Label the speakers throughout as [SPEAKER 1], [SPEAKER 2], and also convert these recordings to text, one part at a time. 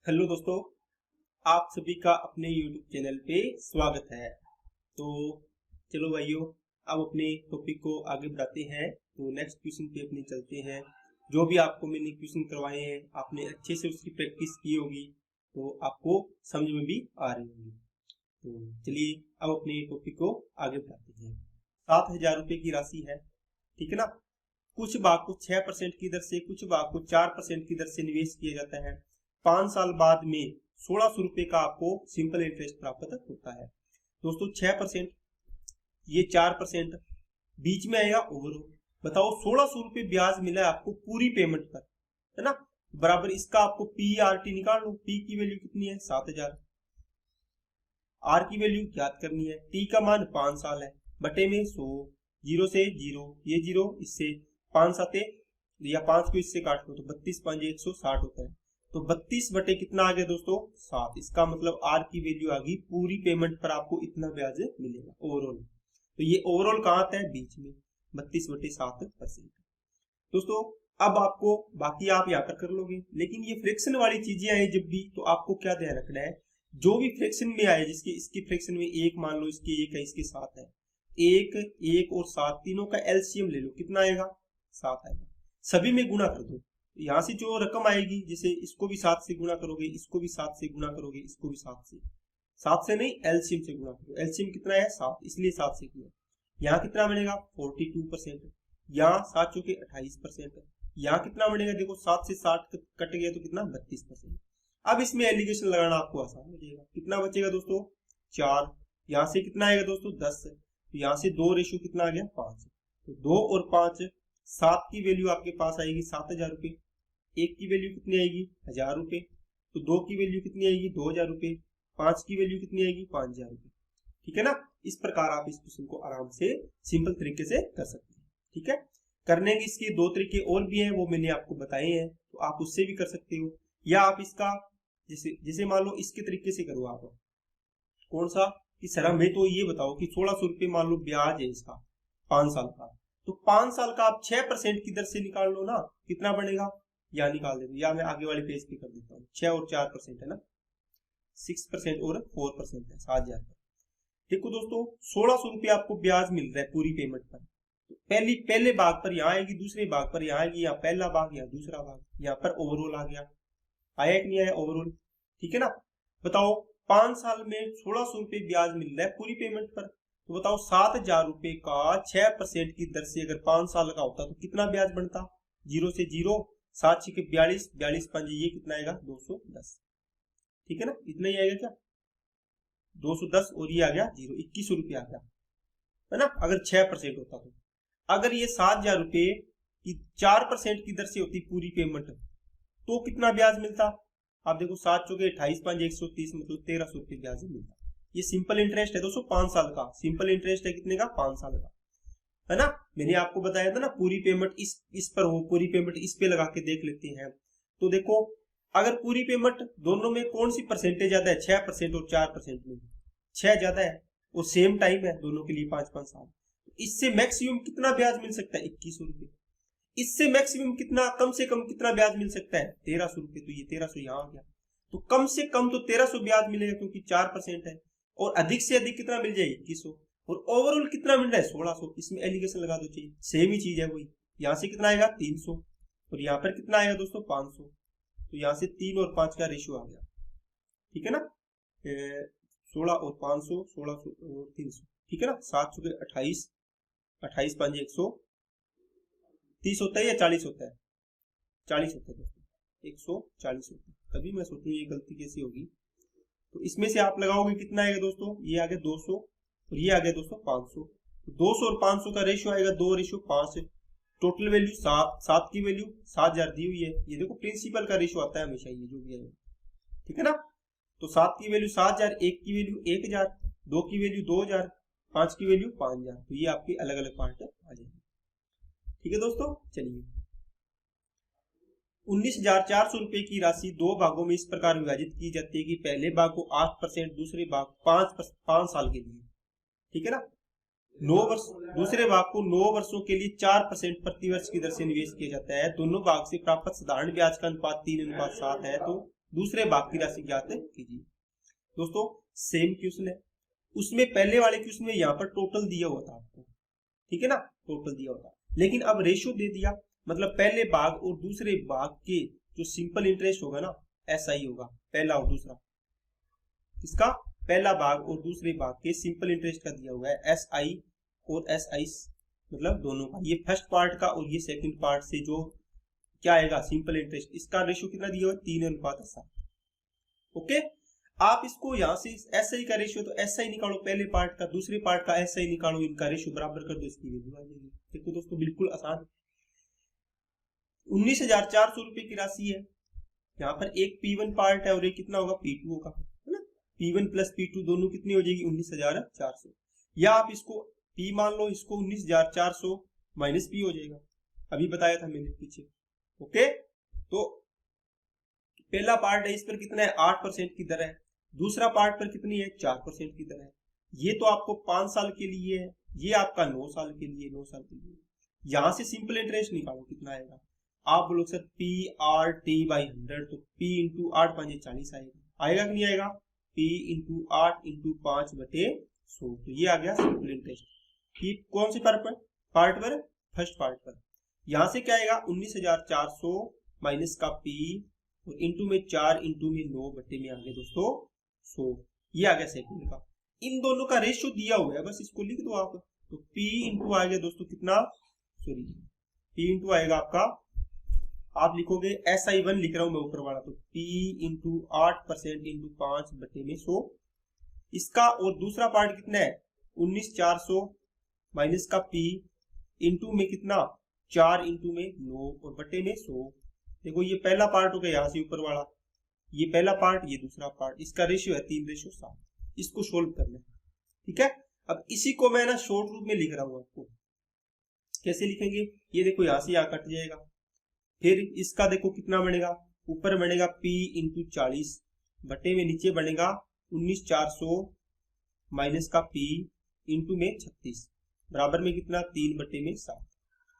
[SPEAKER 1] Hello दोस्तों, आप सभी का अपने YouTube चैनल पे स्वागत है। तो चलो भाइयों, अब अपने टॉपिक को आगे बढ़ाते हैं। तो नेक्स्ट क्वेश्चन पे अपने चलते हैं। जो भी आपको मैंने क्वेश्चन करवाए हैं, आपने अच्छे से उसकी प्रैक्टिस की होगी तो आपको समझ में भी आ रही होगी। तो चलिए अब अपने टॉपिक को आगे बढ़ाते हैं। 7,000 रुपये की राशि है, ठीक है ना। कुछ भाग को 6% की दर से, कुछ भाग को 4% की दर से निवेश किया जाता है। 5 साल बाद में 1600 रुपये का आपको सिंपल इंटरेस्ट प्राप्त होता है। दोस्तों 6%, ये 4%, बीच में आएगा ओवरऑल। बताओ 1600 रुपये ब्याज मिला है आपको पूरी पेमेंट पर, है ना। बराबर इसका आपको PRT निकाल लो। P की वैल्यू कितनी है? 7,000। R की वैल्यू ज्ञात करनी है। T का मान 5 साल है, बटे में 100, 0 से 0, ये 0, इससे 5 साते या 5 को इससे काट लो तो 32 5 160 होता है। तो 32 बटे कितना आ गया दोस्तों? 7। इसका मतलब R की वैल्यू आ गई, पूरी पेमेंट पर आपको इतना ब्याज मिलेगा ओवरऑल। तो ये ओवरऑल कहाँ आता है? बीच में 32 बटे 7%। दोस्तों अब आपको बाकी आप यहाँ पर कर लोगे, लेकिन ये फ्रैक्शन वाली चीजें आए जब भी, तो आपको क्या ध्यान रखना है, जो भी फ्रैक्शन में आए, जिसके इसकी फ्रैक्शन में 1 मान लो, इसके 1 है, इसके 7 है, 1 1 और 7 तीनों का एलसीएम ले लो। कितना आएगा? 7 आएगा। सभी में गुणा कर दो। यहाँ से जो रकम आएगी, जैसे इसको भी 7 से गुणा करोगे, इसको भी 7 से गुणा करोगे, इसको भी 7 से नहीं, एलसीएम से गुणा करो। एलसीएम कितना है? 7, इसलिए 7 से गुणा। यहाँ कितना बनेगा? 42%। यहाँ 7 चौके 28%। यहाँ कितना बनेगा? देखो 7 से 60 कट गया तो कितना? 32%। अब इसमें एलिगेशन लगाना आपको आसान हो जाएगा। कितना बचेगा दोस्तों? 4। यहाँ से कितना आएगा दोस्तों? 10। तो यहाँ से 2 रेशो कितना आ गया? 5। तो 2 और 5, 7 की वैल्यू आपके पास आएगी 7,000 रुपये। 1 की वैल्यू कितनी आएगी? 1,000 रुपये। तो 2 की वैल्यू कितनी आएगी? 2,000 रुपये। 5 की वैल्यू कितनी आएगी? 5,000 रुपये। ठीक है ना। इस प्रकार आप इस क्वेश्चन को आराम से सिंपल तरीके से कर सकते हैं। ठीक है। करने के इसके 2 तरीके और भी हैं, वो मैंने आपको बताए हैं, तो आप उससे भी कर सकते हो। या आप इसका जैसे मान लो इसके तरीके से करो आप। कौन सा? कि सर हमें तो ये बताओ कि 1600 रुपये मान लो ब्याज है इसका 5 साल का, तो 5 साल का आप 6% की दर से निकाल लो ना, कितना बनेगा? या निकाल दे, या मैं आगे वाले पेज पे कर देता हूँ। 6 और 4% है ना, 6% और 4% है, 7,000 का। देखो दोस्तों 1600 रुपये आपको ब्याज मिल रहा है पूरी पेमेंट पर। तो पहले भाग पर यहाँ आएगी, दूसरे भाग पर यहाँ आएगी, या पहला भाग या दूसरा भाग, यहाँ पर ओवरऑल आ गया। आया कि नहीं आया ओवरऑल? ठीक है ना। बताओ 5 साल में 1600 रुपये ब्याज मिल रहा है पूरी पेमेंट पर। तो बताओ 7,000 रुपये का 6% की दर से अगर 5 साल का होता तो कितना ब्याज बनता? 0 से 0, 7 6 42, 42 5 ये कितना आएगा? 210। ठीक है ना, इतना ही आएगा क्या? 210 और ये आ गया 0, 2100 रुपये आ गया, है ना, अगर 6% होता तो। अगर ये 7,000 रुपये की 4% की दर से होती पूरी पेमेंट, तो कितना ब्याज मिलता? आप देखो 7 चौके 28 5 130, मतलब 1300 रुपये ब्याज मिलता। ये सिंपल इंटरेस्ट है दोस्तों 5 साल का। सिंपल इंटरेस्ट है कितने का? 5 साल का, है ना। मैंने आपको बताया था ना, पूरी पेमेंट इस पर हो, पूरी पेमेंट इस पे लगा के देख लेते हैं। तो देखो अगर पूरी पेमेंट दोनों में कौन सी परसेंटेज ज्यादा है? 6% और 4% में 6 ज्यादा है, और सेम टाइम है दोनों के लिए 5-5 साल। इससे मैक्सिमम कितना ब्याज मिल सकता है? 2100 रुपये। इससे मैक्सिमम कितना, कम से कम कितना ब्याज मिल सकता है? 1300 रुपये। तो ये 1300 यहाँ आ गया, तो कम से कम तो 1300 ब्याज मिलेगा, क्योंकि 4% है। और अधिक से अधिक कितना मिल जाएगी? 2100। और ओवरऑल कितना मिल रहा है? 1600। इसमें एलिगेशन लगा दो, चाहिए सेम ही चीज है वही। यहाँ से कितना आएगा? 300, और यहाँ पर कितना आएगा दोस्तों? 500। तो यहाँ से 3 और 5 का रेशियो आ गया। ठीक है ना, 16 और 500, 1600 और 300। ठीक है ना, 7 चौके 28, 28 5 130 होता है या 40 होता है? 40 होता है दोस्तों, 140 होता है। तभी मैं सोचूं ये गलती कैसी होगी। तो इसमें से आप लगाओगे कितना आएगा दोस्तों? ये आ गया 200, और ये आ गया दोस्तों 500। तो 200 और 500 का रेशियो आएगा 2:5। टोटल वैल्यू 7 की वैल्यू 7,000 दी हुई है। ये देखो प्रिंसिपल का रेशियो आता है हमेशा, ये जो भी है, ठीक है ना। तो 7 की वैल्यू 7,000, 1 की वैल्यू 1,000, 2 की वैल्यू 2,000, 5 की वैल्यू 5,000। तो ये आपके अलग अलग पार्ट आ जाएंगे। ठीक है दोस्तों, चलिए 19,400 रुपए की राशि 2 भागों में इस प्रकार विभाजित की जाती है कि पहले भाग को 8%, दूसरे भाग 5 साल के लिए, ठीक है ना, 9 वर्ष, दूसरे भाग को 9 वर्षों के लिए 4% प्रति वर्ष की दर से निवेश किया जाता है। दोनों भाग से प्राप्त साधारण ब्याज का अनुपात 3:7 है। तो दूसरे भाग की राशि ज्ञात कीजिए। दोस्तों सेम क्वेश्चन है, उसमें पहले वाले क्वेश्चन में यहाँ पर टोटल दिया हुआ था आपको, ठीक है ना, टोटल दिया हुआ था, लेकिन अब रेशियो दे दिया, मतलब पहले भाग और दूसरे भाग के जो सिंपल इंटरेस्ट होगा ना, SI होगा, पहला और दूसरा, इसका पहला भाग और दूसरे भाग के सिंपल इंटरेस्ट का दिया हुआ है SI और SI, मतलब दोनों का, ये फर्स्ट पार्ट का और ये सेकंड पार्ट से जो क्या आएगा सिंपल इंटरेस्ट, इसका रेशियो कितना दिया हुआ है 3:7। ओके, आप इसको यहाँ से SI का रेशियो, तो SI निकालो पहले पार्ट का, दूसरे पार्ट का SI निकालो, इनका रेशियो बराबर कर दो, इसकी वैल्यू आ जाएगी। देखो दोस्तों बिल्कुल आसान, 19,400 रुपए की राशि है, यहाँ पर एक P1 पार्ट है और एक कितना होगा P2 होगा, है ना, P1 प्लस P2 दोनों कितनी हो जाएगी 19,400, या आप इसको P मान लो, इसको 19,400 माइनस P हो जाएगा, अभी बताया था मैंने पीछे। ओके, तो पहला पार्ट है, इस पर कितना है 8% की दर है, दूसरा पार्ट पर कितनी है 4% की दर है, ये तो आपको 5 साल के लिए है, ये आपका 9 साल के लिए, 9 साल के लिए। यहां से सिंपल इंटरेस्ट निकालो कितना आएगा, आप बोलो सर PRT/100, तो P इंटू 8 5 40 आएगा कि नहीं आएगा, P इंटू 8 इंटू 5/100, तो ये आ गया सिंपल इंटरेस्ट। कौन से पार्ट पर फर्स्ट पार्ट पर, यहां से क्या आएगा 19,400 माइनस का P और इंटू में 4 इंटू में 9 बटे में आ गया दोस्तों 100, ये आ गया सेकंड का। इन दोनों का रेशियो दिया हुआ है, बस इसको लिख दो आप, तो P इंटू आ गया दोस्तों कितना, सॉरी P इंटू आएगा आपका, आप लिखोगे SI1 लिख रहा हूं मैं ऊपर वाला, तो P इंटू 8% इंटू 5 बटे में 100, इसका और दूसरा पार्ट कितना है 19,400 माइनस का P इंटू में कितना 4 इंटू में 9 और बटे में 100। देखो ये पहला पार्ट हो गया, यहाँ से ऊपर वाला ये पहला पार्ट, ये दूसरा पार्ट, इसका रेशियो है 3:7, इसको सोल्व करना है, ठीक है। अब इसी को मैं ना शॉर्ट रूप में लिख रहा हूं आपको, कैसे लिखेंगे, ये देखो यहाँ से यहाँ कट जाएगा, फिर इसका देखो कितना बनेगा, ऊपर बनेगा P इंटू 40 बटे में नीचे बनेगा 19,400 माइनस का P इंटू में 36 बराबर में कितना 3/7।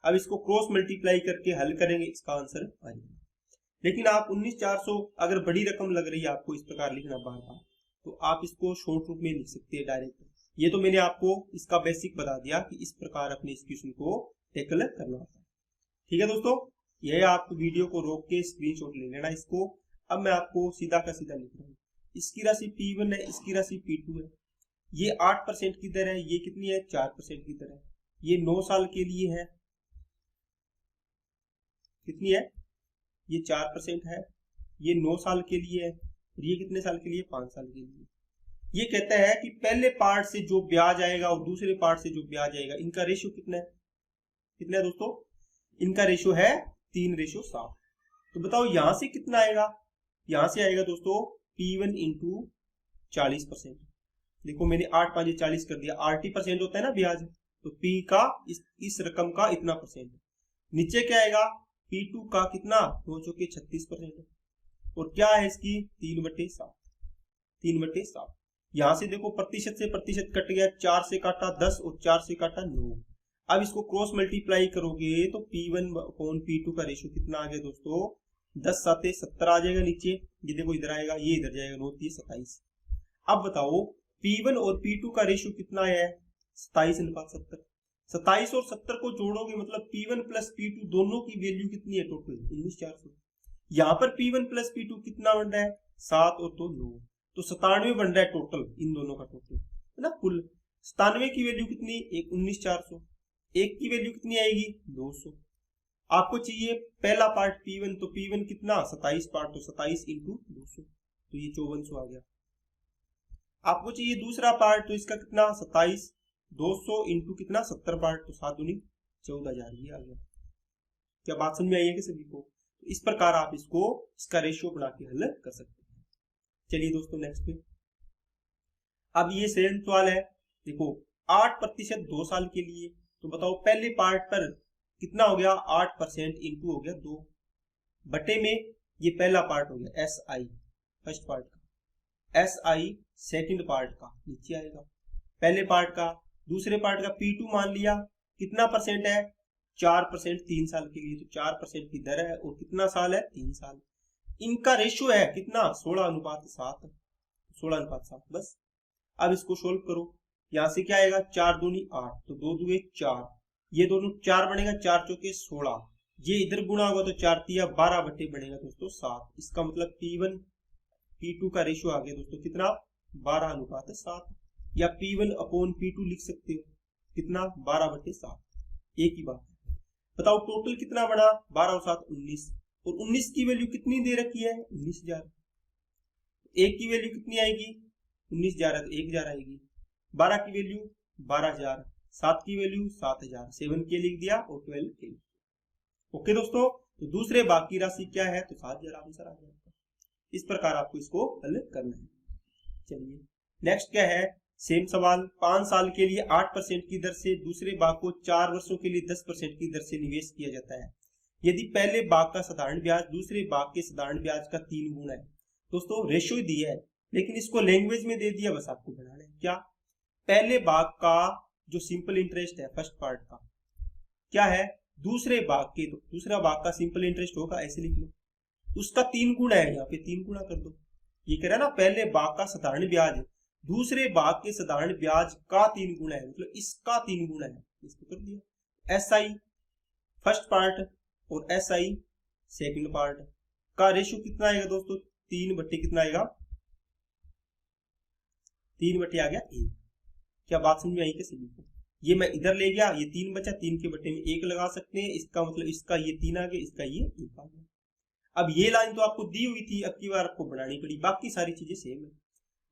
[SPEAKER 1] अब इसको क्रॉस मल्टीप्लाई करके हल करेंगे, इसका आंसर आ जाएगा। लेकिन आप 19,400 अगर बड़ी रकम लग रही है आपको इस प्रकार लिखना बार बार, तो आप इसको शॉर्ट रूप में लिख सकते हैं डायरेक्ट। ये तो मैंने आपको इसका बेसिक बता दिया कि इस प्रकार अपने इस क्वेश्चन को टैकल करना होता है, ठीक है दोस्तों। यह आप वीडियो को रोक के स्क्रीनशॉट ले लेना इसको। अब मैं आपको सीधा का सीधा लिख रहा हूँ, इसकी राशि P1 है, इसकी राशि P2 है, ये 8% की दर है, ये कितनी है 4% की दर है, ये 9 साल के लिए है, कितनी है ये 4% है, ये 9 साल के लिए है, और ये कितने साल के लिए 5 साल के लिए। ये कहता है कि पहले पार्ट से जो ब्याज आएगा और दूसरे पार्ट से जो ब्याज आएगा, इनका रेशियो कितना है, कितना है दोस्तों, इनका रेशियो है 3:7। तो बताओ यहां से कितना आएगा, यहां से आएगा दोस्तों P1 इंटू 40%। देखो मैंने 8 5 40 कर दिया, 80% होता है ना ब्याज, तो P का इस रकम का इतना %। नीचे क्या आएगा P2 का कितना 2 चौके 36%, और क्या है इसकी 3/7, 3/7। यहां से देखो प्रतिशत से प्रतिशत कट गया, 4 से काटा 10 और 4 से काटा 9। अब इसको क्रॉस मल्टीप्लाई करोगे तो P1/P2 का रेशियो कितना आ गया दोस्तों 10 7 70 आ जाएगा नीचे, ये देखो इधर आएगा, ये इधर जाएगा, 9 3 27। अब बताओ P1 और P2 का रेशियो कितना है 27:70। 27 और 70 को जोड़ोगे मतलब P1 प्लस P2 दोनों की वैल्यू कितनी है टोटल 19,400। यहाँ पर P1 प्लस P2 कितना बन रहा है 7 और 2 9, तो 97 बन रहा है टोटल, इन दोनों का टोटल है ना कुल। 97 की वैल्यू कितनी 19,400, एक की वैल्यू कितनी आएगी 200। आपको चाहिए पहला पार्ट P1, तो P1 कितना 27 पार्ट, तो 27 इंटू 200, तो ये 5400 आ गया। आपको चाहिए दूसरा पार्ट, तो इसका कितना 27 200 इंटू कितना 70 पार्ट, तो 7 दूनी 14,000 ये आ गया। क्या बात समझ में आई है कि सभी को? तो इस प्रकार आप इसको इसका रेशियो बना के हल कर सकते हैं। चलिए दोस्तों नेक्स्ट पे, अब ये सेम सवाल है, देखो 8% 2 साल के लिए, तो बताओ पहले पार्ट पर कितना हो गया 8% इंटू हो गया 2 बटे में, ये पहला पार्ट हो गया SI फर्स्ट पार्ट का, SI सेकंड पार्ट का नीचे आएगा, पहले पार्ट का, दूसरे पार्ट का P2 मान लिया, कितना परसेंट है 4% 3 साल के लिए, तो 4% की दर है और कितना साल है 3 साल, इनका रेशियो है कितना 16:7, 16:7 बस। अब इसको सोल्व करो, यहां से क्या आएगा 4 दूनी 8, तो 2 दूए 4, ये दोनों 4 बनेगा, 4 चौके 16, ये इधर गुणा होगा तो 4 तिया 12 बटे बनेगा दोस्तों 7। इसका मतलब P1 P2 का रेशियो आ गया दोस्तों कितना 12:7, या P1 अपॉन P2 लिख सकते हो कितना 12/7, एक ही बात है। बताओ टोटल कितना बना 12 और 7 19, और 19 की वैल्यू कितनी दे रखी है 19,000, एक की वैल्यू कितनी आएगी 19,000 है तो 1,000 आएगी, 12 की वैल्यू 12,000, 7 की वैल्यू 7,000, 7 के लिख दिया और 12 के लिख दिया। ओके दोस्तों, तो दूसरे भाग की राशि क्या है तो 7,000 आंसर आ जाएगा। इस प्रकार आपको इसको हल करना है। चलिए नेक्स्ट क्या है, सेम सवाल, 5 साल के लिए 8% की दर से दूसरे भाग को 4 वर्षों के लिए 10% की दर से निवेश किया जाता है। यदि पहले भाग का साधारण ब्याज दूसरे भाग के साधारण ब्याज का 3 गुना है। दोस्तों रेशियो दिया है लेकिन इसको लैंग्वेज में दे दिया, बस आपको बनाना है क्या, पहले भाग का जो सिंपल इंटरेस्ट है फर्स्ट पार्ट का क्या है दूसरे भाग के, तो दूसरा भाग का सिंपल इंटरेस्ट होगा ऐसे लिख लो, उसका 3 गुना है, यहाँ पे 3 गुना कर दो। ये कह रहा है ना पहले भाग का साधारण ब्याज दूसरे भाग के साधारण ब्याज का 3 गुना है, मतलब इसका 3 गुना है, इसको कर दिया। SI फर्स्ट पार्ट और SI सेकंड पार्ट का रेशियो कितना आएगा दोस्तों 3 बट्टे कितना आएगा 3 बट्टे आ गया 1। क्या बात समझ में आई क्या सभी को? ये मैं इधर ले गया, ये 3 बचा, 3 के बट्टे में 1 लगा सकते हैं, इसका मतलब इसका ये 3 आ गया, इसका ये 1 आ गया। अब ये लाइन तो आपको दी हुई थी, अब की बार आपको बनानी पड़ी, बाकी सारी चीजें सेम है।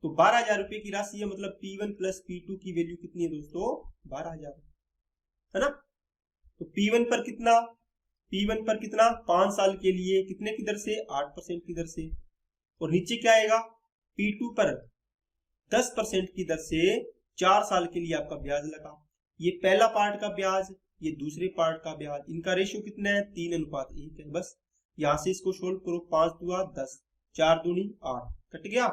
[SPEAKER 1] तो 12,000 रुपए की राशि है, मतलब P1 प्लस P2 की वैल्यू कितनी है दोस्तों 12,000 है ना। तो P1 पर कितना, P1 पर कितना 5 साल के लिए कितने की दर से 8% की दर से, और नीचे क्या आएगा P2 पर 10% की दर से 4 साल के लिए आपका ब्याज लगा। ये पहला पार्ट का ब्याज, ये दूसरे पार्ट का ब्याज, इनका रेशियो कितना है 3:1 है। बस यहां से इसको सोल्व करो, 5 दूना 10, 4 दूनी 8, कट गया।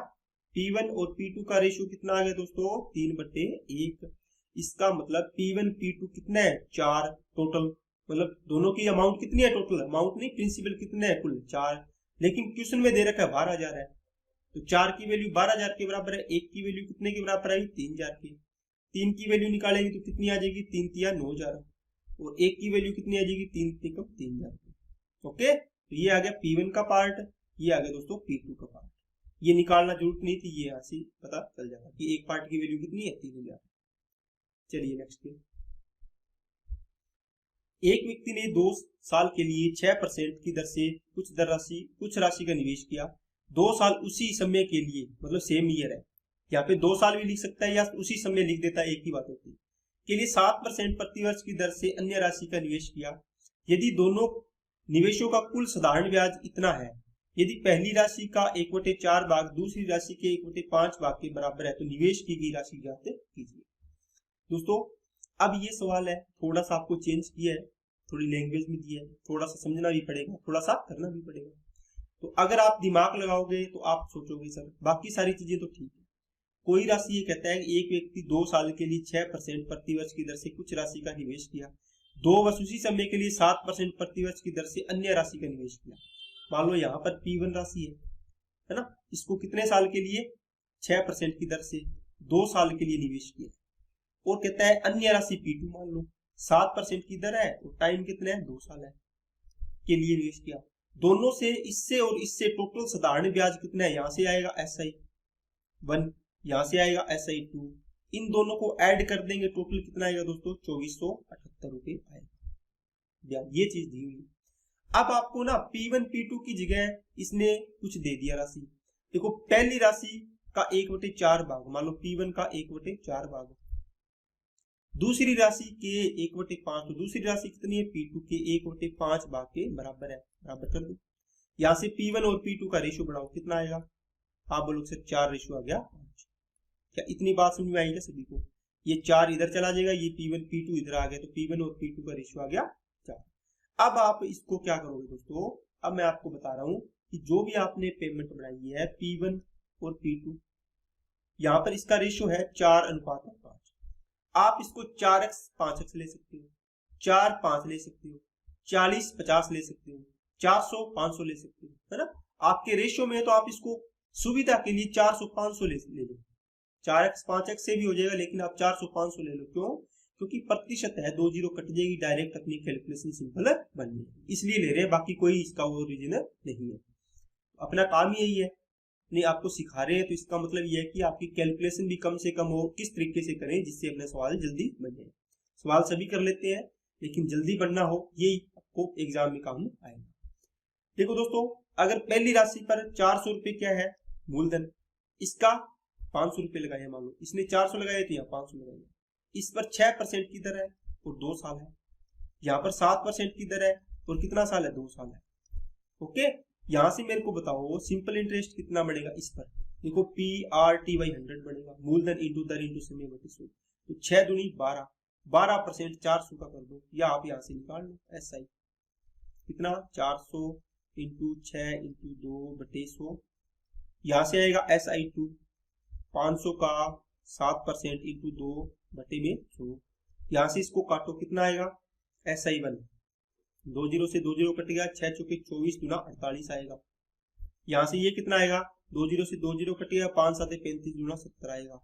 [SPEAKER 1] P1 और P2 का रेशियो कितना आ गया दोस्तों 3/1। इसका मतलब P1 P2 कितना है 4 टोटल, मतलब दोनों की अमाउंट कितनी है टोटल, अमाउंट नहीं प्रिंसिपल कितना है कुल 4, लेकिन क्वेश्चन में दे रखा है 12,000 है, तो 4 की वैल्यू 12,000 के बराबर है, 1 की वैल्यू कितने के बराबर आई 3,000 की, 3 की वैल्यू निकालेंगे तो कितनी आ जाएगी 3 तिया 9,000, और 1 की वैल्यू कितनी आ जाएगी 3 तिया 3,000 की। ओके, तो ये आ गया P1 का पार्ट, ये आ गया दोस्तों P2 का पार्ट। ये निकालना जरूरत नहीं थी, ये यहाँ से पता चल जाता कि एक पार्ट की वैल्यू कितनी है 3,000। चलिए नेक्स्ट पे, एक व्यक्ति ने 2 साल के लिए 6% की दर से कुछ राशि का निवेश किया। 2 साल उसी समय के लिए, मतलब सेम ईयर है, यहाँ पे 2 साल भी लिख सकता है या उसी समय लिख देता है, एक ही बात होती है, के लिए 7% प्रतिवर्ष की दर से अन्य राशि का निवेश किया। यदि दोनों निवेशों का कुल साधारण ब्याज इतना है, यदि पहली राशि का 1/4 भाग दूसरी राशि के 1/5 भाग के बराबर है, तो निवेश की गई राशि ज्ञात कीजिए। दोस्तों अब ये सवाल है, थोड़ा सा आपको चेंज किया है, थोड़ी लैंग्वेज में दिया है, थोड़ा सा समझना भी पड़ेगा, थोड़ा सा करना भी पड़ेगा। तो अगर आप दिमाग लगाओगे तो आप सोचोगे सर बाकी सारी चीजें तो ठीक है, कोई राशि ये कहता है कि एक व्यक्ति 2 साल के लिए 6% प्रतिवर्ष की दर से कुछ राशि का निवेश किया, 2 वर्ष उसी समय के लिए 7% प्रतिवर्ष की दर से अन्य राशि का निवेश किया। मान लो यहाँ पर P1 राशि है ना, इसको कितने साल के लिए 6% की दर से 2 साल के लिए निवेश किया, और कहता है अन्य राशि P2 मान लो 7% की दर है और टाइम कितना है 2 साल है के लिए निवेश किया। दोनों से इससे और इससे टोटल साधारण ब्याज कितना है, यहाँ से आएगा SI1, यहाँ से आएगा SI2, इन दोनों को ऐड कर देंगे, टोटल कितना आएगा दोस्तों 2478 रुपए आएगा ब्याज। ये चीज दी हुई। अब आपको ना P1 P2 की जगह इसने कुछ दे दिया राशि। देखो पहली राशि का 1/4 भाग, मान लो P1 का 1/4 भाग, दूसरी राशि के 1/5, तो दूसरी राशि कितनी है P2 के 1/5 भाग के बराबर है, बराबर कर दो। यहाँ से P1 और P2 का रेशियो बढ़ाओ, कितना आएगा आप बोलो सर 4 रेशियो आ गया 5। क्या इतनी बात समझ में आई क्या सभी को? ये 4 इधर चला जाएगा, ये P1 P2 इधर आ गया, तो P1 और P2 का रेशियो आ गया 4। अब आप इसको क्या करोगे दोस्तों, अब मैं आपको बता रहा हूं कि जो भी आपने पेमेंट बनाई है P1 और P2, यहाँ पर इसका रेशियो है 4:5। आप इसको 4x 5x ले सकते हो, 4 5 ले सकते हो, 40 50 ले सकते हो, 400 500 ले सकते हो, है ना। आपके रेशियो में है तो आप इसको सुविधा के लिए 400-500 ले लो, 4x 5x से भी हो जाएगा, लेकिन आप 400-500 ले लो। क्यों? क्योंकि प्रतिशत है, 2 जीरो कट जाएगी, डायरेक्ट अपनी कैलकुलेशन सिंपल बन जाएगी, इसलिए ले रहे हैं, बाकी कोई इसका वो रीजन नहीं है। अपना काम यही है, नहीं आपको सिखा रहे हैं तो इसका मतलब ये है कि आपकी कैलकुलेशन भी कम से कम हो, किस तरीके से करें जिससे अपना सवाल जल्दी बन जाए। सवाल सभी कर लेते हैं, लेकिन जल्दी बनना हो, यही आपको एग्जाम में काम आएगा। देखो दोस्तों, अगर पहली राशि पर 400 रुपये क्या है मूलधन, इसका 500 रुपये लगाए, मान लो इसने 400 लगाए थे, यहाँ 500 लगाए, इस पर 6% की दर है और 2 साल है, यहाँ पर 7% की दर है और कितना साल है, 2 साल है। ओके, यहां से मेरे को बताओ सिंपल इंटरेस्ट कितना बढ़ेगा इस पर। देखो PRT/100 बढ़ेगा, मूलधन इंटू दर इंटू समय बटे 100, तो 6 दूनी 12, 12% 400 का कर दो, या आप यहां से निकाल लो SI कितना, 400 इंटू 6 इंटू 2 बटे 100, यहां से आएगा SI2 500 का 7% इंटू 2 बटे में 100, यहां से इसको काटो कितना आएगा SI1, 2 जीरो से 2 जीरो कट गया, 6 चौके 24 दूना 48 आएगा। यहां से ये कितना आएगा, 2 जीरो से 2 जीरो कट गया, 5 सात 35 दूना 70 आएगा।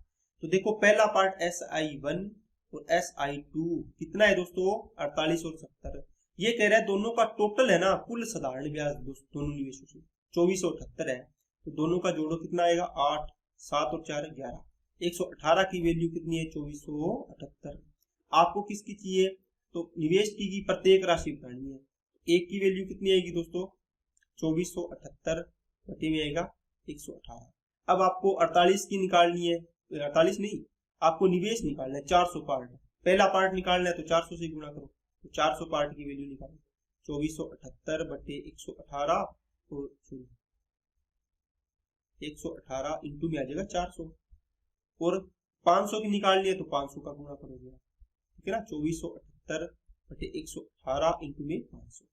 [SPEAKER 1] तो देखो पहला पार्ट SI1 और SI2 कितना है दोस्तों, 48 और 70। ये कह रहा है दोनों का टोटल है ना, कुल साधारण ब्याज दोनों निवेशों से 2478 है, तो दोनों का जोड़ो कितना आएगा, 8, 7 और 4 11, 118 की वैल्यू कितनी है, 2478। आपको किसकी चाहिए, तो निवेश की प्रत्येक राशि बतानी है। एक की वैल्यू कितनी आएगी दोस्तों, 2478 बटे में आएगा 118। अब आपको 48 की निकालनी है, 48 नहीं, आपको निवेश निकालना है, 400 पार्ट, पहला पार्ट निकालना है तो 400 से गुणा करो, तो 400 पार्ट की वैल्यू निकालो, 2478 बटे 118 और 118 इंटू में आ जाएगा 400, और 500 की निकालनी है तो 500 का गुणा करोगे, ठीक है ना, 2478 बटे 118 इंटू में 500।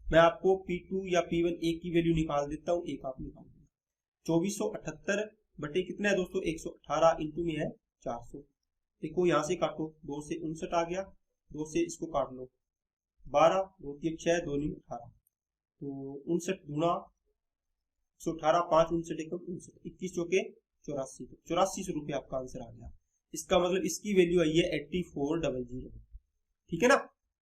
[SPEAKER 1] मैं आपको P2 या P1 एक की वैल्यू निकाल देता हूँ, एक आप निकाल देना, 2478 बटे कितना है दोस्तों, 118 इंटू में है 400। देखो यहाँ से काटो, 2 से 59 आ गया, 2 से इसको काट लो, 12 2 3 6 2 9 18, तो 59 गुना 118, 5 59 एकम 59, 21 चौके 84, 8400 रुपये आपका आंसर आ गया। इसका मतलब इसकी वैल्यू आई है 8400, ठीक है ना।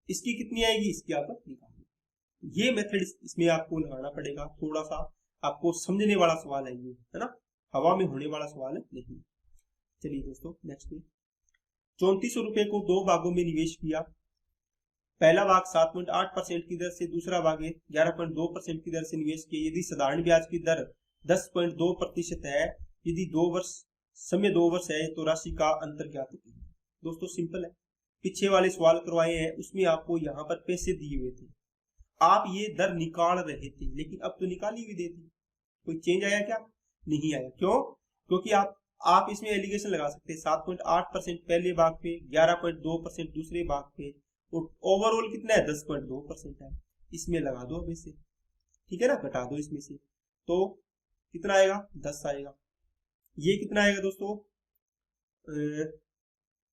[SPEAKER 1] इसकी कितनी आएगी, इसकी आप निकालिए। ये मेथड इसमें आपको लगाना पड़ेगा, थोड़ा सा आपको समझने वाला सवाल है ये, है ना, हवा में होने वाला सवाल है नहीं। चलिए दोस्तों नेक्स्ट में, 3400 रुपये को 2 भागों में निवेश किया। पहला भाग 7.8% की दर से, दूसरा भाग 11.2% की दर से निवेश किया। यदि साधारण ब्याज की दर 10.2% है, यदि 2 वर्ष समय 2 वर्ष है, तो राशि का अंतर ज्ञात कीजिए। दोस्तों सिंपल है, पीछे वाले सवाल करवाए हैं उसमें आपको यहाँ पर पैसे दिए हुए थे, आप ये दर निकाल रहे थे, लेकिन अब तो निकाली हुई देती, कोई चेंज आया क्या, नहीं आया। क्यों? क्योंकि आप इसमें एलिगेशन लगा सकते हैं, 7.8% पहले भाग पे, 11.2% दूसरे भाग पे, और ओवरऑल कितना है 10.2% है, इसमें लगा दो अब इसे, ठीक है ना, घटा दो इसमें से, तो कितना आएगा 10 आएगा। ये कितना आएगा दोस्तों,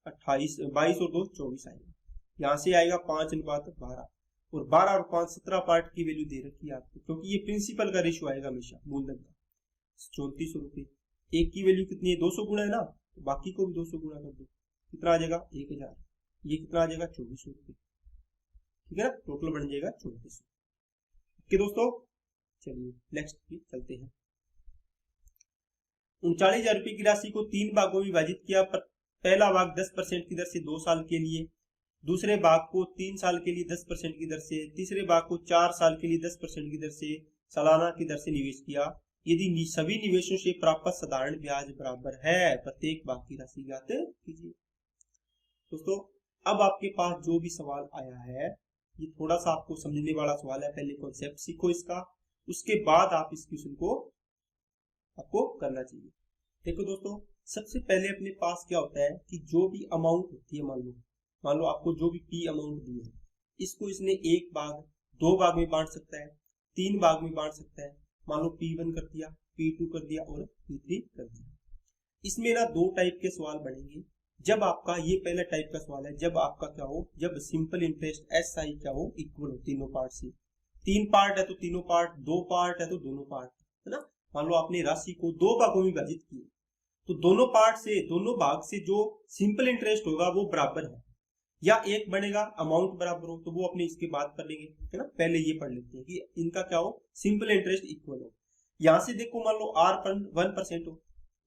[SPEAKER 1] 28 22 और 2 24 आएगा। यहाँ से आएगा 5:12, और 12 और 5 17 पार्ट की वैल्यू दे रखी है आपको, क्योंकि ये प्रिंसिपल का रेशियो आएगा हमेशा मूलधन का। 3400 रुपये, एक की वैल्यू कितनी है, 200 गुना है ना, तो बाकी को भी 200 गुना कर दो, कितना आ जाएगा 1000, ये कितना आ जाएगा 2400 रुपये, ठीक है ना, टोटल बन जाएगा 3400। ओके दोस्तों, चलिए नेक्स्ट पे चलते हैं। 39,000 रुपये की राशि को 3 भागों में विभाजित किया। पहला भाग 10% की दर से 2 साल के लिए, दूसरे भाग को 3 साल के लिए 10% की दर से, तीसरे भाग को 4 साल के लिए 10% की दर से, सालाना की दर से निवेश किया। यदि सभी निवेशों से प्राप्त साधारण ब्याज बराबर है, प्रत्येक भाग की राशि ज्ञात कीजिए। दोस्तों अब आपके पास जो भी सवाल आया है, ये थोड़ा सा आपको समझने वाला सवाल है, पहले कॉन्सेप्ट सीखो इसका, उसके बाद आप इस क्वेश्चन को आपको करना चाहिए। देखो दोस्तों, सबसे पहले अपने पास क्या होता है कि जो भी अमाउंट होती है, मान लो आपको जो भी P अमाउंट दी है, इसको इसने 1 भाग 2 भाग में बांट सकता है, 3 भाग में बांट सकता है। मान लो P1 कर दिया, P2 कर दिया और P3 कर दिया। इसमें ना 2 टाइप के सवाल बनेंगे। जब आपका ये पहला टाइप का सवाल है, जब आपका क्या हो, जब सिंपल इंटरेस्ट SI क्या हो, इक्वल हो तीनों पार्ट से। 3 पार्ट है तो तीनों पार्ट, 2 पार्ट है तो दोनों पार्ट, है ना। मान लो आपने राशि को 2 भागों में विभाजित किया, तो दोनों भाग से जो सिंपल इंटरेस्ट होगा वो बराबर है, या एक बनेगा अमाउंट बराबर हो, तो वो अपने इसके बाद कर लेंगे, है ना। पहले ये पढ़ लेते हैं कि इनका क्या हो, सिंपल इंटरेस्ट इक्वल हो। यहां से देखो मान लो R1% हो,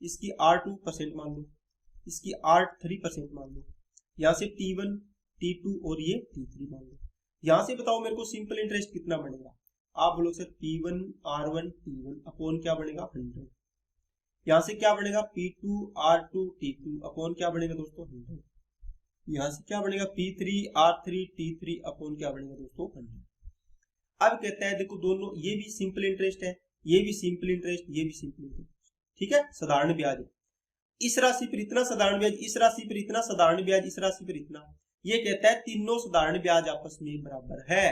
[SPEAKER 1] इसकी R2% मान लो, इसकी R3% मान लो, यहाँ से T1 T2 और ये T3 मान लो। यहां से बताओ मेरे को सिंपल इंटरेस्ट कितना बनेगा। आप बोलो sir P1 R1 T1 upon क्या बनेगा 100। यहां से क्या बनेगा P2 R2 T2 अपॉन क्या बनेगा दोस्तों 100। यहां से क्या बनेगा P3 R3 T3 अपॉन क्या बनेगा दोस्तों 100। अब कहता है देखो दोनों, ये भी सिंपल इंटरेस्ट है, ये भी सिंपल इंटरेस्ट, ये भी सिंपल इंटरेस्ट, ठीक है, साधारण ब्याज है। इस राशि पर इतना साधारण ब्याज, इस राशि पर इतना साधारण ब्याज, इस राशि पर इतना। ये कहता है तीनों साधारण ब्याज आपस में बराबर है।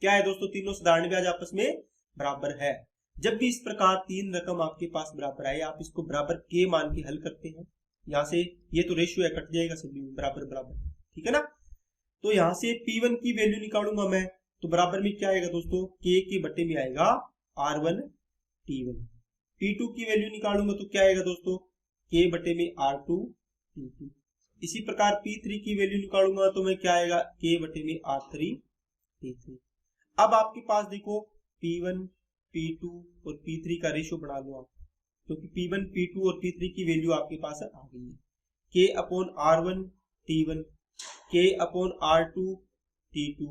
[SPEAKER 1] क्या है दोस्तों, तीनों साधारण ब्याज आपस में बराबर है। जब भी इस प्रकार तीन रकम आपके पास बराबर आए, आप इसको बराबर के मान के हल करते हैं। यहां से ये तो रेशियो है, कट जाएगा सभी में बराबर बराबर, ठीक है ना। तो यहां से P1 की वैल्यू निकालूंगा मैं, तो बराबर में क्या आएगा दोस्तों, के बट्टे में आएगा R1 T1। P2 की वैल्यू निकालूंगा तो क्या आएगा दोस्तों, के बट्टे में R2 T2। इसी प्रकार P3 की वैल्यू निकालूंगा तो मैं क्या आएगा, के बट्टे में R3 T3। अब आपके पास देखो P1 P2 और P3 का रेशियो बना लो आप, क्योंकि P1 P2 और P3 की वैल्यू आपके पास आ गई है। K upon R1 T1, K upon R2 T2,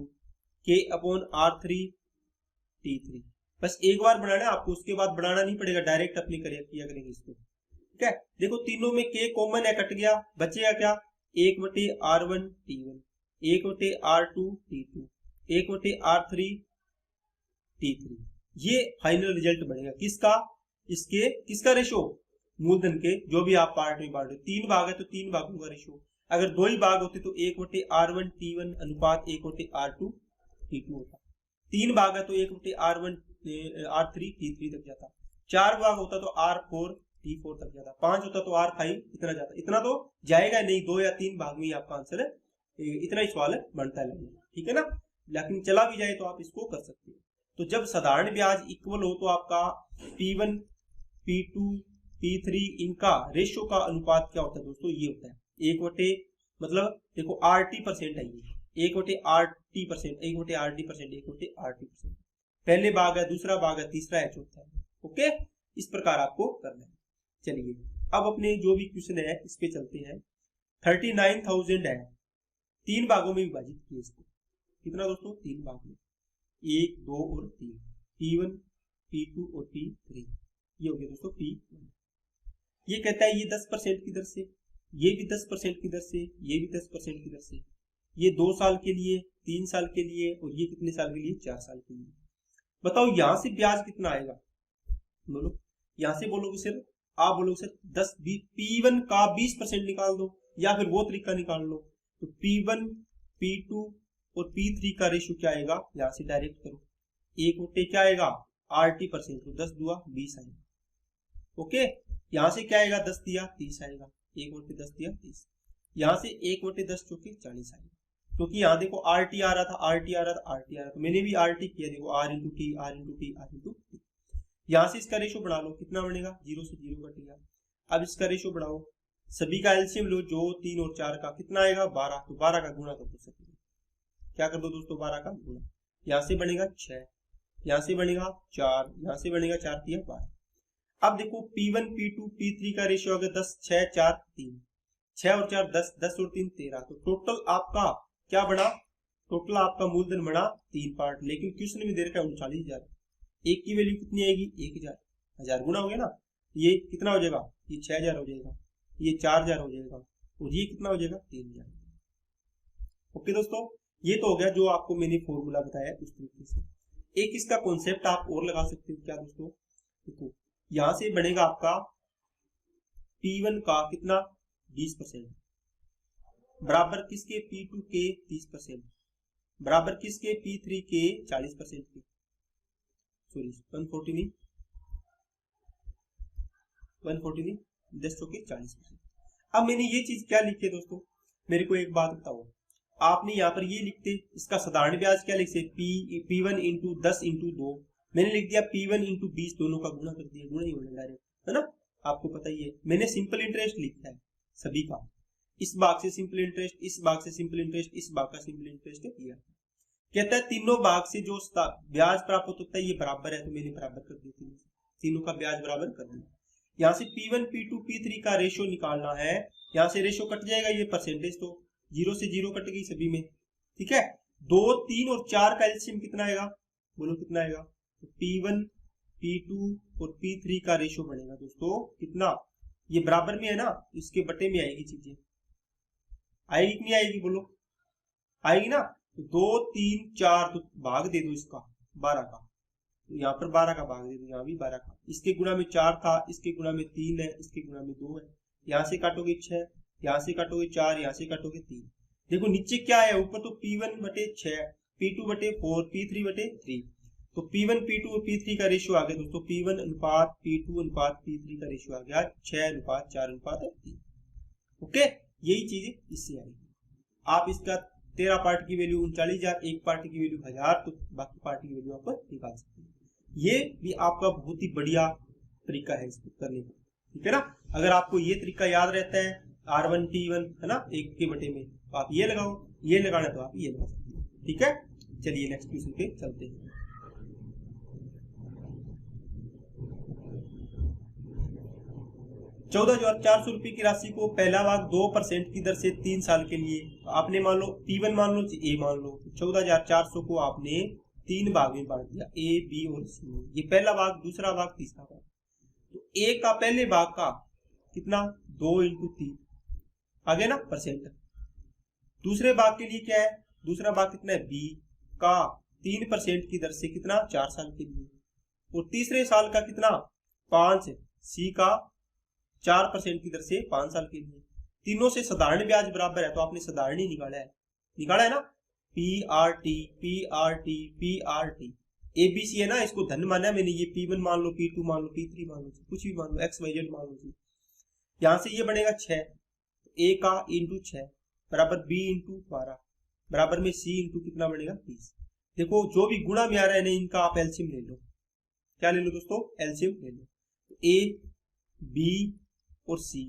[SPEAKER 1] K upon R3 T3। बस एक बार बनाना है आपको, उसके बाद बनाना नहीं पड़ेगा, डायरेक्ट अपने किया करेंगे इसको, ठीक है। देखो तीनों में K कॉमन है, कट गया, बचेगा क्या 1/R1 T1, 1/R2 T2, 1/R3 T3। ये फाइनल रिजल्ट बनेगा किसका, इसके किसका रेशो, मूलधन के, जो भी आप पार्ट में बांटो। 3 भाग है तो 3 भागों का रेशो। अगर 2 ही भाग होते तो 1/R1 T1 अनुपात 1/R2 T2 होता। 3 भाग है तो 1/R1 R3 T3 तक जाता। 4 भाग होता तो R4 T4 तक जाता। 5 होता तो R5 इतना जाता। इतना तो जाएगा नहीं, 2 या 3 भाग में ही आपका आंसर है, इतना ही सवाल बनता है, ठीक है ना। लेकिन चला भी जाए तो आप इसको कर सकते हो। तो जब साधारण ब्याज इक्वल हो तो आपका P1 P2 P3 इनका रेशियो का अनुपात क्या होता है दोस्तों, ये होता है 1/, मतलब देखो RT% है ये, 1/RT%, 1/RT%, 1/RT%। पहले भाग है, दूसरा भाग है, तीसरा है, चौथा है। ओके, इस प्रकार आपको करना है। चलिए अब अपने जो भी क्वेश्चन है इस पे चलते हैं। 39,000 है, 3 भागों में विभाजित किया इसको। कितना दोस्तों, 3 भाग में, 1 2 और 3, P1 P2 और P3। ये हो गया दोस्तों P1। ये कहता है ये 10% की दर से, ये भी 10% की दर से, ये भी 10% की दर से। ये 2 साल के लिए, 3 साल के लिए, और ये कितने साल के लिए, 4 साल के लिए। बताओ यहां से ब्याज कितना आएगा, बोलो। यहां से बोलोगे सर, आप बोलोगे सर 10 P1 का 20% निकाल दो, या फिर वो तरीका निकाल लो। तो P1 P2 और P3 का रेशियो क्या आएगा, यहां से डायरेक्ट करो, 1/, क्या आएगा RT%, तो 10 दुआ 20 आएगा। ओके, यहां से क्या आएगा, 10 दिया 30 आएगा, 1/10 दिया 30। यहां से 1/10 चौके 40 आएगा, क्योंकि यहाँ देखो RT आ रहा था, RT आ रहा था, RT आ रहा था, मैंने भी RT किया, देखो R into T, R into T, R into T. यहां से इसका रेशियो बढ़ा लो, कितना बनेगा, 0 से 0 कटेगा। अब इसका रेशियो बढ़ाओ, सभी का एलसीएम लो, जो 3 और 4 का कितना आएगा 12, तो 12 का गुणा कर दो सभी, क्या कर दो दोस्तों 12 का गुणा। यहां से बनेगा 6, यहां से बनेगा 4, यहां से बनेगा 4 3 12। अब देखो P1 P2 P3 का रेशियो अगर 10 6 4 3, 6 और 4 10, 10 और 3 13, तो टोटल आपका क्या बना, टोटल आपका मूलधन बना 3 पार्ट। लेकिन क्वेश्चन में दे रखा है 39,000। एक की वैल्यू कितनी आएगी, 1000, 1000 गुना हो गया ना, ये कितना हो जाएगा, ये 6000 हो जाएगा, ये 4000 हो जाएगा, और ये कितना हो जाएगा 3000। ओके दोस्तों, ये तो हो गया जो आपको मैंने फॉर्मूला बताया उस तरीके से। एक इसका कॉन्सेप्ट आप और लगा सकते हो, क्या दोस्तों, देखो यहां से बनेगा आपका P1 का कितना 20%, बराबर किसके, P2 के 30%, बराबर किसके, P3 के 40% के, सॉरी 140 नहीं 10 चौके 40%। अब मैंने ये चीज क्या लिखी है दोस्तों, मेरे को एक बात बताओ, आपने यहाँ पर ये लिखते, इसका साधारण ब्याज क्या लिखते, P1 इंटू 10 इंटू 2, मैंने लिख दिया P1 इंटू 20, दोनों का गुणा कर दिया, गुणा ही होना डायरेक्ट, है ना, आपको पता ही है। मैंने सिंपल इंटरेस्ट लिखा है सभी का, इस भाग से सिंपल इंटरेस्ट, इस भाग से सिंपल इंटरेस्ट, इस भाग का सिंपल इंटरेस्ट किया। कहता है तीनों भाग से जो ब्याज प्राप्त होता है ये बराबर है, तो मैंने बराबर कर दिया, तीनों का ब्याज बराबर कर दिया। यहाँ से P1 P2 P3 का रेशो निकालना है, यहाँ से रेशो कट जाएगा, ये परसेंटेज तो 0 से 0 कट गई सभी में, ठीक है। 2, 3 और 4 का एलसीएम कितना आएगा, बोलो कितना आएगा, तो P1 P2 और P3 का रेशो बनेगा दोस्तों कितना, ये बराबर में है ना, इसके बटे में आएगी चीजें, आएगी कि नहीं आएगी, बोलो आएगी ना। तो 2, 3, 4 तो भाग दे दो इसका 12 का, तो यहाँ पर 12 का भाग दे दो, यहाँ भी 12 का, इसके गुणा में 4 था, इसके गुणा में 3 है, इसके गुणा में 2 है, यहाँ से काटोगे 6, यहाँ से काटोगे 4, यहाँ से काटोगे 3। देखो नीचे क्या है, ऊपर तो P1 बटे 6, P2 बटे 4, P3 बटे 3, तो P1 P2 और P3 का रेशियो आ गया दोस्तों, P1 अनुपात P2 अनुपात P3 का रेशियो आ गया 6 अनुपात 4 अनुपात 3। ओके, यही चीजें इससे आएगी। आप इसका 13 पार्ट की वैल्यू 39,000, एक पार्ट की वैल्यू 1000, तो बाकी पार्ट की वैल्यू आप निकाल सकते हैं। ये भी आपका बहुत ही बढ़िया तरीका है इसको करने का, ठीक है ना। अगर आपको ये तरीका याद रहता है R1 T1, है ना, एक के बटे में, तो आप ये लगाओ, ये लगाना तो आप ये लगा सकते हैं, ठीक है। चलिए नेक्स्ट क्वेश्चन पे चलते हैं। ₹14,400 की राशि को पहला भाग 2% की दर से 3 साल के लिए, आपने मान लो P1 मान लो, A मान लो, 14,400 को आपने 3 भाग में बांट दिया, A, B और C। ये पहला भाग, दूसरा भाग, तीसरा भाग। तो A का पहले भाग का कितना, 2 इंटू 3 आ गया ना परसेंट। दूसरे भाग के लिए क्या है, दूसरा भाग कितना है, B का 3% की दर से कितना, 4 साल के लिए, और तीसरे साल का कितना 5, C का 4% की दर से 5 साल के लिए। तीनों से साधारण ब्याज बराबर है, तो आपने साधारण ही निकाला है ना, PRT PRT PRT, ABC है ना, इसको धन माना है मैंने, ये P1 मान लो, P2 मान लो, P3 मान लो, कुछ भी मान लो, XYZ मान लो। यहाँ से ये बनेगा 6, A का इंटू 6 बराबर B इंटू 12 बराबर में C इंटू कितना बनेगा 30। देखो जो भी गुणा में आ रहा है ना, इनका आप एलसीएम ले लो, क्या ले लो दोस्तों, एलसीएम ले लो। तो A, B और C,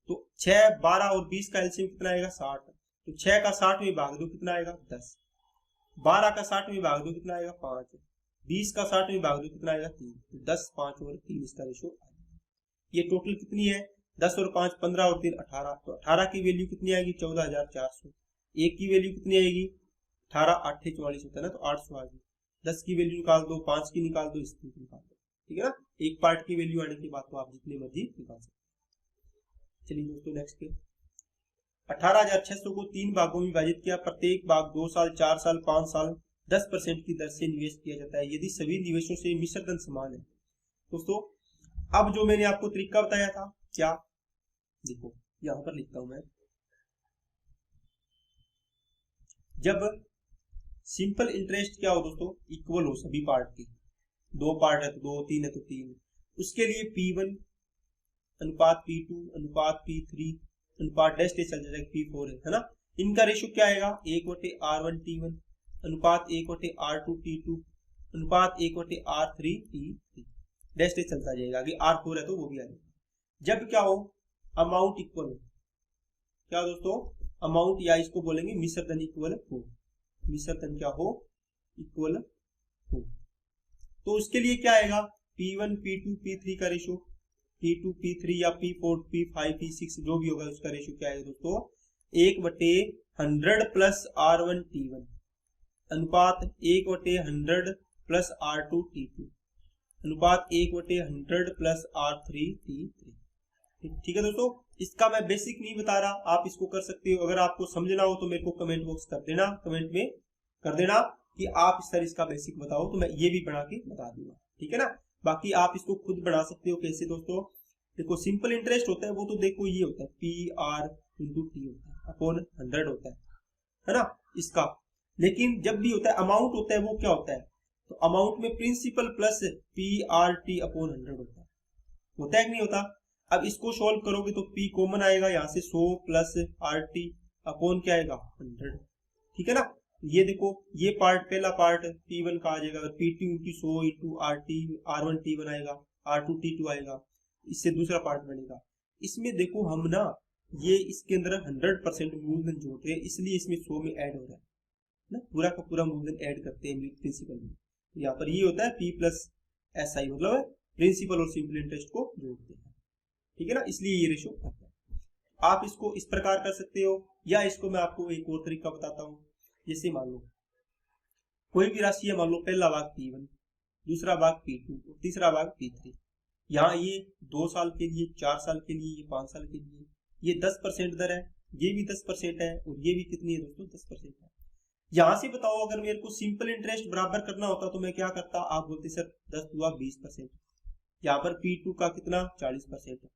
[SPEAKER 1] तो 6, 12 और 20 का एलसीएम कितना आएगा 60, तो 6 का 60 में भाग दो कितना आएगा 10, 12 का 60 में भाग दो कितना आएगा 5, 20 का 60 में भाग दो कितना आएगा 3, तो 10, 5 और 3 इसका रेशो आएगा। ये टोटल कितनी है, 10 और 5 15 और 3 18, तो 18 की वैल्यू कितनी आएगी 14,400। एक की वैल्यू कितनी आएगी 18, 8 44 होता है ना, तो 800 आ गई। 10 की वैल्यू निकाल दो, 5 की निकाल दो, इसकी निकाल दो, ठीक है ना। एक पार्ट की वैल्यू आने के बाद तो आप जितने मर्जी निकाल सकते। चलिए दोस्तों नेक्स्ट पे, 18,600 को 3 भागों में विभाजित किया, प्रत्येक भाग 2 साल 4 साल 5 साल 10% की दर से निवेश किया जाता है यदि सभी निवेशों से मिश्र धन समान है। दोस्तों अब जो मैंने आपको तरीका बताया था, क्या, देखो यहां पर लिखता हूं मैं, जब सिंपल इंटरेस्ट क्या हो दोस्तों, इक्वल हो सभी पार्ट की, 2 पार्ट है तो 2, 3 है तो 3, उसके लिए P1 अनुपात P2 अनुपात P3 अनुपात डैश चल जाएगा P4 है ना। इनका रेशियो क्या आएगा, 1/R1 T1 अनुपात 1/R2 T2 अनुपात 1/R3 T3 डैश चलता जाएगा, आगे R4 है तो वो भी आ जाएगा। जब क्या हो, अमाउंट इक्वल हो, क्या दोस्तों, अमाउंट या इसको बोलेंगे मिश्र धन इक्वल हो, मिश्र धन क्या हो, इक्वल हो, तो उसके लिए क्या आएगा, P1 P2 P3 का रेशियो, P2 P3 या P4 P5 P6 जो भी होगा उसका रेशियो क्या आएगा दोस्तों, 1/100 प्लस R1 T1 अनुपात 1/100 प्लस R2 T2 अनुपात 1/100 प्लस R3 T3। ठीक है दोस्तों, इसका मैं बेसिक नहीं बता रहा, आप इसको कर सकते हो। अगर आपको समझना हो तो मेरे को कमेंट बॉक्स कर देना, कमेंट में कर देना कि आप इस तरह इसका बेसिक बताओ, तो मैं ये भी बना के बता दूंगा, ठीक है ना। बाकी आप इसको खुद बना सकते हो, कैसे दोस्तों, देखो सिंपल इंटरेस्ट होता है वो तो देखो ये होता है PR इंटू T होता है अपॉन 100 होता है ना इसका। लेकिन जब भी होता है अमाउंट होता है वो क्या होता है, तो अमाउंट में प्रिंसिपल प्लस PRT अपॉन 100 होता है कि नहीं होता। अब इसको सोल्व करोगे तो P कॉमन आएगा, यहाँ से 100 प्लस RT अपॉन क्या आएगा 100, ठीक है ना। ये देखो, ये पार्ट पहला पार्ट P1 का आ जाएगा, P2 into 100 into R1 T1 आएगा, R2 T2 आएगा, इससे दूसरा पार्ट बनेगा। इसमें देखो हम ना ये इसके अंदर 100% मूलधन जोड़ रहे हैं, इसलिए इसमें 100 में ऐड हो रहा है ना, पूरा का पूरा मूलधन ऐड करते हैं प्रिंसिपल में। यहाँ पर ये होता है P प्लस SI, मतलब प्रिंसिपल और सिंपल इंटरेस्ट को जोड़ते हैं, ठीक है ना, इसलिए ये रेशो आता है। आप इसको इस प्रकार कर सकते हो, या इसको मैं आपको एक और तरीका बताता हूँ। जैसे मान लो कोई भी राशि है, मान लो पहला भाग P1, दूसरा भाग P2 और तीसरा भाग P3। यहाँ ये 2 साल के लिए, 4 साल के लिए, ये 5 साल के लिए, ये 10% दर है, ये भी 10% है, और ये भी कितनी है दोस्तों, 10% है। यहाँ से बताओ अगर मेरे को सिंपल इंटरेस्ट बराबर करना होता तो मैं क्या करता, आप बोलते सर 10 दुआ 20%। यहाँ पर P2 का कितना 40% है,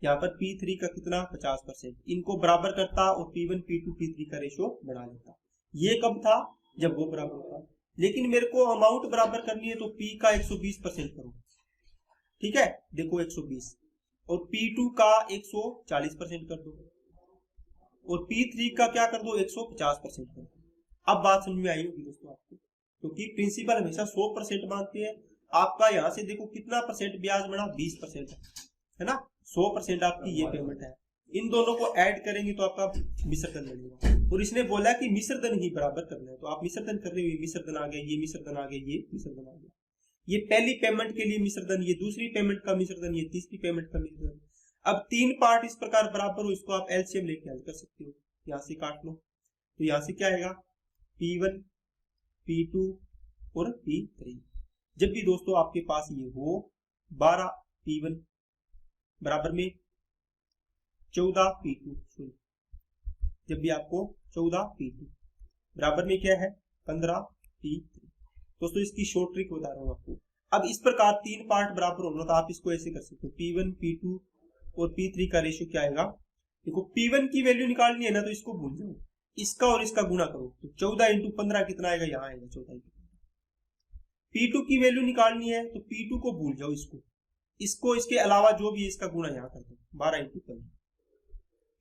[SPEAKER 1] यहाँ पर P3 का कितना 50%, इनको बराबर करता और P1 P2 P3 का रेशो बढ़ा लेता। ये कब था, जब वो बराबर होता। लेकिन मेरे को अमाउंट बराबर करनी है तो P का 120% करो, ठीक है, देखो 120, और P2 का 140% कर दो, और P3 का क्या कर दो 150% कर दो। अब बात समझ में आई होगी दोस्तों आपको, क्योंकि प्रिंसिपल हमेशा 100% मानते हैं। आपका यहाँ से देखो कितना परसेंट ब्याज बढ़ा, 20% है ना, 100% आपकी ये पेमेंट है। इन दोनों को ऐड करेंगे तो आपका मिश्रधन बनेगा, और इसने बोला कि मिश्रधन ही बराबर करना है, तो आप मिश्रधन कर रहे हो, ये मिश्रधन आ गया, ये मिश्रधन आ गया, ये मिश्रधन आ गया। ये पहली पेमेंट के लिए मिश्रधन, ये दूसरी पेमेंट का मिश्रधन, ये तीसरी पेमेंट का मिश्रधन। अब 3 पार्ट इस प्रकार बराबर हो, इसको आप एलसीएम लेके हल कर सकते हो। यहाँ से काट लो, तो यहाँ से क्या आएगा, P1 P2 और P3। जब भी दोस्तों आपके पास ये हो 12 P1 बराबर में 14 P2, जब भी आपको 14 P2 बराबर में क्या है 15 P3। दोस्तों इसकी शॉर्ट ट्रिक बता रहा हूं आपको। अब इस प्रकार 3 पार्ट बराबर होना तो आप इसको ऐसे कर सकते हो, P1 P2 और P3 का रेशियो क्या आएगा, देखो P1 की वैल्यू निकालनी है ना, तो इसको भूल जाओ, इसका और इसका गुणा करो, तो 14 इंटू 15 कितना आएगा, यहाँ आएगा 14 इंटू 15। P2 की वैल्यू निकालनी है तो P2 को भूल जाओ, इसको इसके अलावा जो भी है इसका गुणा यहाँ कर दो, 12 इंटू 15।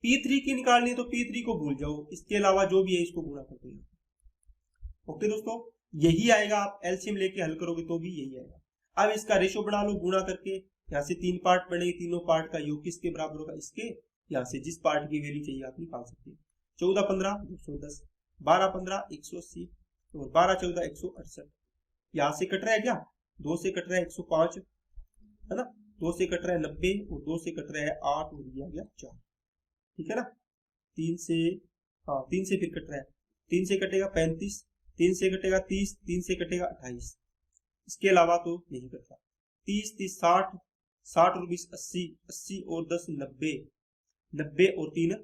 [SPEAKER 1] P3 की निकालनी है तो P3 को भूल जाओ, इसके अलावा जो भी है इसको गुणा कर दो। ओके दोस्तों, यही आएगा, आप एलसीएम लेके हल करोगे तो भी यही आएगा। अब इसका रेशो बना लो गुणा करके, यहाँ से 3 पार्ट बनेंगे, तीनों पार्ट का योग किसके बराबर होगा, इसके। यहाँ से जिस पार्ट की वैल्यू चाहिए आप निकाल सकते हैं। 14 15 210, 12 15 180, और 12 14 168। यहाँ से कट रहा है क्या, 2 से कट रहा है 105, है ना, 2 से कट रहा है 90, और 2 से कट रहा है 8, और ये आ गया 4, ठीक है ना। 3 से, हाँ 3 से फिर कट रहा है, 3 से कटेगा 35, 3 से कटेगा 30, 3 से कटेगा 28, इसके अलावा तो नहीं करता। 30 30 60, 60 और 20 80, 80 और 10 90, 90 और 3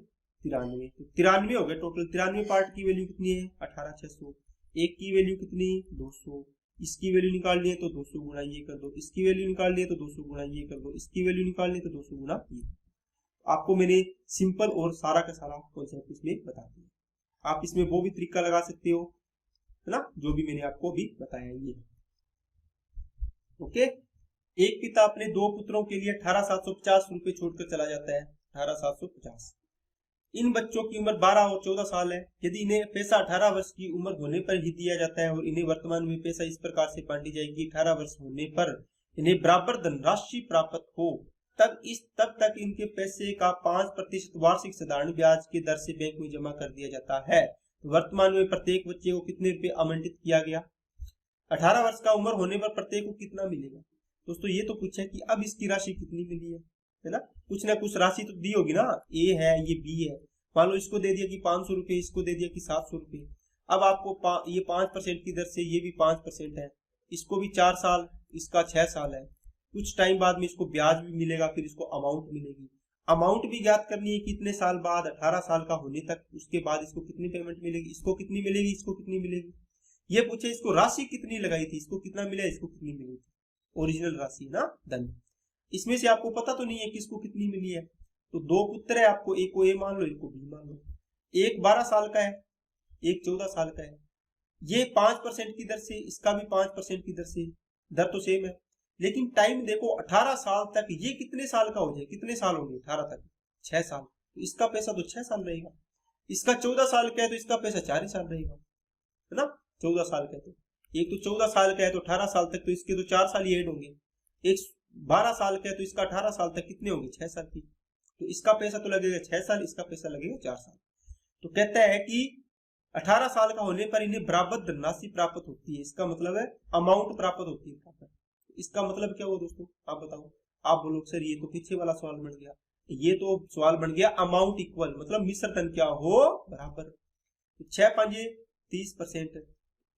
[SPEAKER 1] 93, तो 93 हो गया टोटल। 93 पार्ट की वैल्यू कितनी है 18600, एक की वैल्यू कितनी 200, इसकी वैल्यू निकालनी है तो 200 गुणा ये कर दो, इसकी वैल्यू निकालनी है तो 200 गुणा ये कर दो, इसकी वैल्यू निकालनी है तो 200 गुणा ये। आपको मैंने सिंपल और सारा का सारा कॉन्सेप्ट इसमें बता दिया। आप इसमें वो भी तरीका लगा सकते हो, है ना, जो भी मैंने आपको भी बताया ये। ओके, एक पिता अपने 2 पुत्रों के लिए 18750 रुपए छोड़कर चला जाता है, 18750। इन बच्चों की उम्र 12 और 14 साल है। यदि इन्हें पैसा 18 वर्ष की उम्र होने पर ही दिया जाता है और इन्हें वर्तमान में पैसा इस प्रकार से बांटी जाएगी, 18 वर्ष होने पर इन्हें बराबर धनराशि प्राप्त हो, तब तक इनके पैसे का 5% वार्षिक साधारण ब्याज की दर से बैंक में जमा कर दिया जाता है। वर्तमान में प्रत्येक बच्चे को कितने रुपए आवंटित किया गया, 18 वर्ष का उम्र होने पर प्रत्येक को कितना मिलेगा। दोस्तों ये तो पूछा कि अब इसकी राशि कितनी मिली है ना, कुछ ना कुछ राशि तो दी होगी ना, ए है ये बी है, मान लो इसको दे दिया कि 500 रुपए, इसको दे दिया कि 700 रुपए। अब आपको ये 5% की दर से ये भी 5% है, इसको भी 4 साल, इसका 6 साल है, कुछ टाइम बाद में इसको ब्याज भी मिलेगा, फिर इसको अमाउंट मिलेगी। अमाउंट भी ज्ञात करनी है कितने साल बाद, 18 साल का होने तक, उसके बाद इसको कितनी पेमेंट मिलेगी, इसको कितनी मिलेगी, इसको कितनी मिलेगी। ये पूछे इसको राशि कितनी लगाई थी, इसको कितना मिला, इसको कितनी मिली थी, ओरिजिनल राशि ना धन। इसमें से आपको पता तो नहीं है किसको कितनी मिली है, तो 2 पुत्र है आपको, एक को ए मान लो, एक को बी मान लो। एक 12 साल का है, एक 14 साल का है। ये 5% की दर से, इसका भी 5% की दर से, दर तो सेम है, लेकिन टाइम देखो 18 साल तक। ये कितने साल का हो जाए, कितने साल होंगे 18 तक, 6 साल, तो इसका पैसा तो 6 साल रहेगा। इसका 14 साल का है तो इसका पैसा 4 ही साल रहेगा। है ना। 14 साल का है तो एक तो 14 साल का है तो 18 साल तक तो इसके तो 4 साल ही ऐड होंगे। एक 12 साल का है तो इसका 18 साल तक कितने होंगे 6 साल की। तो इसका पैसा तो लगेगा 6 साल, इसका पैसा लगेगा 4 साल। तो कहता है कि 18 साल का होने पर इन्हें बराबर धनराशि प्राप्त होती है। इसका मतलब है अमाउंट प्राप्त होती है बराबर। इसका मतलब क्या हुआ दोस्तों, आप बताओ। आप बोलो सर ये तो पीछे वाला सवाल बन गया, ये तो सवाल बन गया अमाउंट इक्वल, मतलब मिश्र धन क्या हो बराबर। तो 6 पांजे 30%।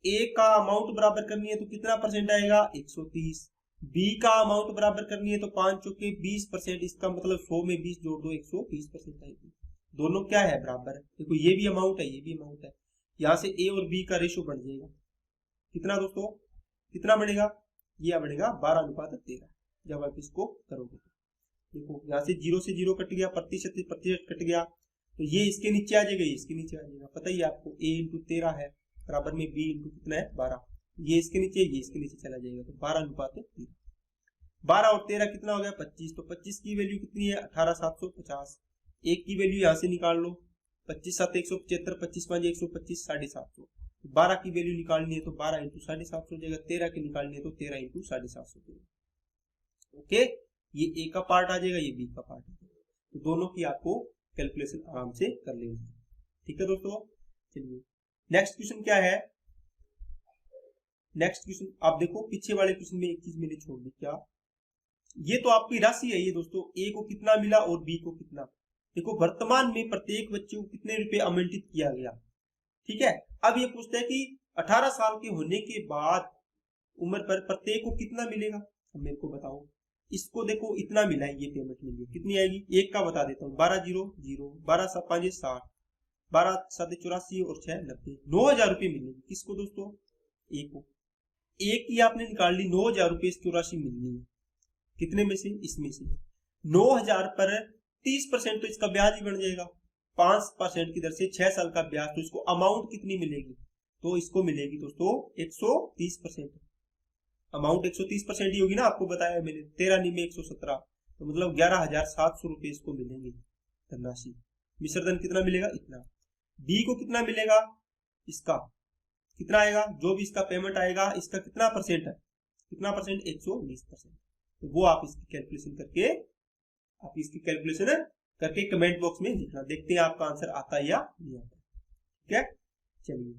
[SPEAKER 1] ए का अमाउंट बराबर करनी है तो कितना परसेंट आएगा 130। बी का अमाउंट बराबर करनी है तो 5 चौके 20%। इसका मतलब 100 में 20 जोड़ दो 120% आएगी। दोनों क्या है बराबर। देखो ये भी अमाउंट है, ये भी अमाउंट है। यहाँ से ए और बी का रेशो बढ़ जाएगा। कितना दोस्तों, कितना बढ़ेगा, ये बढ़ेगा 12:13 जब आप इसको करोगे तो। देखो यहाँ से 0 से 0 कट गया, प्रतिशत कट गया, तो ये इसके नीचे आ जाएगा, ये इसके नीचे आ जाएगा। पता ही आपको a इंटू 13 है बराबर में b इंटू कितना है 12। ये इसके नीचे, ये इसके नीचे चला जाएगा, तो 12:13। 12 और 13 कितना हो गया 25। तो 25 की वैल्यू कितनी है 18,750। एक की वैल्यू यहाँ से निकाल लो, 25 7 175, 25 5 125, 750। 12 की वैल्यू निकालनी है तो 12 इंटू 750 हो जाएगा। 13 की निकालनी है तो 13 इंटू 750 हो जाएगा। ओके, ये ए का पार्ट आ जाएगा, ये बी का पार्ट आ जाएगा। तो दोनों की आपको कैलकुलेशन आराम से कर लेंगे। ठीक है दोस्तों, चलिए नेक्स्ट क्वेश्चन क्या है। नेक्स्ट क्वेश्चन आप देखो, पीछे वाले क्वेश्चन में एक चीज मैंने छोड़ दी, क्या, ये तो आपकी राशि है ये दोस्तों, ए को कितना मिला और बी को कितना। देखो वर्तमान में प्रत्येक बच्चे को कितने रुपए आवंटित किया गया। ठीक है, अब ये पूछता है कि 18 साल के होने के बाद उम्र पर प्रत्येक को कितना मिलेगा। अब मेरे को बताओ, इसको देखो इतना मिला है, ये पेमेंट मिली है, कितनी आएगी, एक का बता देता हूँ, 12 0 0, 12 7 5 60, 12 7 84 और 6 90, 9,000 रुपये मिलेंगे। किसको दोस्तों, ए को। एक की आपने निकाल ली, 9,000 रुपये इसकी राशि मिलनी है, कितने में से, इसमें से। 9,000 पर 30% तो इसका ब्याज ही बन जाएगा, 5% की दर से 6 साल का ब्याज। तो इसको अमाउंट कितनी मिलेगी, तो इसको मिलेगी दोस्तों 130%। अमाउंट 130% ही होगी ना, आपको बताया मैंने, 13 में 117, तो मतलब 11,700 रुपए इसको मिलेंगे धनराशि। मिश्र धन कितना मिलेगा, इतना। बी को कितना मिलेगा, इसका कितना आएगा, जो भी इसका पेमेंट आएगा, इसका कितना परसेंट है, कितना परसेंट 120%। तो वो आप इसकी कैलकुलेशन करके कमेंट बॉक्स में लिखना, देखते हैं आपका आंसर आता है या नहीं आता। ठीक है, चलिए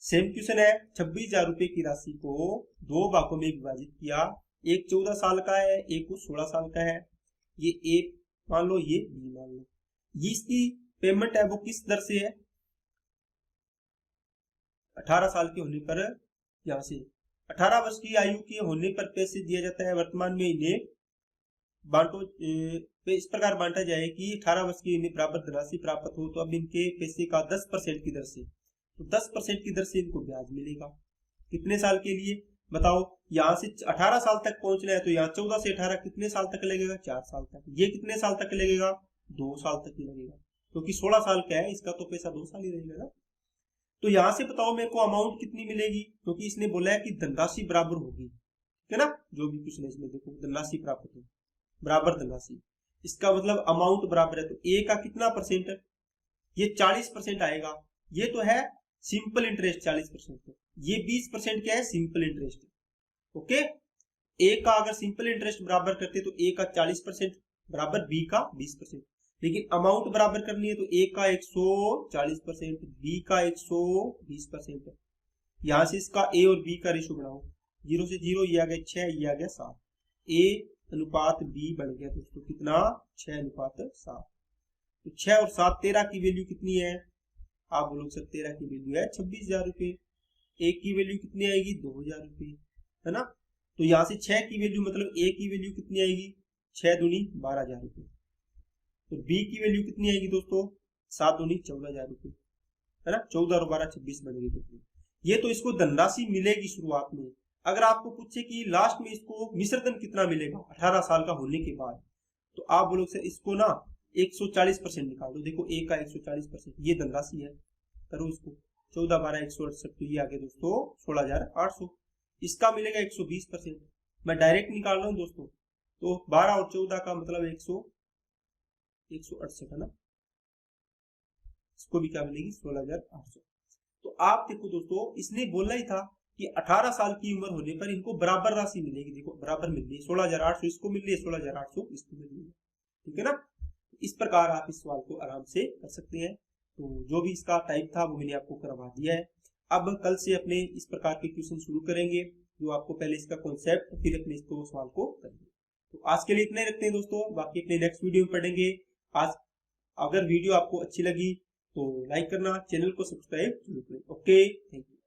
[SPEAKER 1] सेम क्वेश्चन है। 26,000 रुपए की राशि को 2 भागों में विभाजित किया, एक 14 साल का है, एक को 16 साल का है। ये ए मान लो, ये बी मान लो। ये इसकी पेमेंट है वो किस दर से है, 18 साल के होने पर, यहां से 18 वर्ष की आयु के होने पर पैसे दिया जाता है। वर्तमान में इन्हें बांटो, इस प्रकार बांटा जाए कि 18 वर्ष की इन्हें बराबर धनराशि प्राप्त हो, तो अब इनके पैसे का 10% की दर से, तो 10% की दर से इनको ब्याज मिलेगा। कितने साल के लिए बताओ, यहाँ से 18 साल तक पहुंचना है, तो यहाँ 14 से 18 कितने साल तक लगेगा, 4 साल तक। ये कितने साल तक लगेगा, 2 साल तक ही लगेगा, क्योंकि 16 साल का है, इसका तो पैसा 2 साल ही रहेगा ना। तो यहां से बताओ मेरे को अमाउंट कितनी मिलेगी, क्योंकि इसने बोला है कि धनराशि बराबर होगी, ठीक है ना। जो भी क्वेश्चन है इसमें देखो, धनराशि प्राप्त हो बराबर धनराशि, इसका मतलब अमाउंट बराबर है, तो ए का कितना परसेंट है, ये 40% आएगा। ये तो है सिंपल इंटरेस्ट 40%, तो ये 20% क्या है, सिंपल इंटरेस्ट। ओके, ए का अगर सिंपल इंटरेस्ट बराबर करते तो ए का 40% बराबर बी का 20%, लेकिन अमाउंट बराबर करनी है तो ए का 140%, बी का 120%। यहां से इसका ए और बी का रेशो बनाओ, 0 से 0, ये आ गया 6, ये आ गया 7, ए अनुपात बी बन गया दोस्तों कितना, 6:7। तो 6 और 7 13 की वैल्यू कितनी है, आप बोलोगे सर 13 की वैल्यू है 26,000 रुपये। एक की वैल्यू कितनी आएगी, 2,000 रुपये, है ना। तो यहाँ से 6 की वैल्यू मतलब ए की वैल्यू कितनी आएगी, 6 दूनी 12,000 रुपये। तो बी की वैल्यू कितनी आएगी दोस्तों, 7 दूनी 14,000 रुपये, है ना। 14 और 12 26 बन गई दोस्तों। ये तो इसको धनराशि मिलेगी शुरुआत में। अगर आपको पूछे कि लास्ट में इसको मिश्रधन कितना मिलेगा 18 साल का होने के बाद, तो आप बोलोगे सर इसको ना 140% निकाल दो। देखो ए का 140%, ये धनराशि है, करो इसको 14 12 168, तो ये आ गया दोस्तों 16,800। इसका मिलेगा 120%, मैं डायरेक्ट निकाल रहा हूँ दोस्तों। तो 12 और 14 का मतलब 168 है ना, इसको भी क्या मिलेगी 16,800। तो आप देखो दोस्तों, इसने बोला ही था कि 18 साल की उम्र होने पर इनको बराबर राशि मिलेगी। देखो बराबर मिल रही है, 16,800 इसको मिल रही है, 16,800 इसको मिल रही है। ठीक है ना। इस प्रकार आप इस सवाल को आराम से कर सकते हैं। तो जो भी इसका टाइप था वो मैंने आपको करवा दिया है। अब कल से अपने इस प्रकार के क्वेश्चन शुरू करेंगे, जो आपको पहले इसका कॉन्सेप्ट फिर अपने इसको सवाल को करेंगे। तो आज के लिए इतना ही रखते हैं दोस्तों, बाकी अपने नेक्स्ट वीडियो में पढ़ेंगे। आज अगर वीडियो आपको अच्छी लगी तो लाइक करना, चैनल को सब्सक्राइब जरूर करें। Okay, thank you.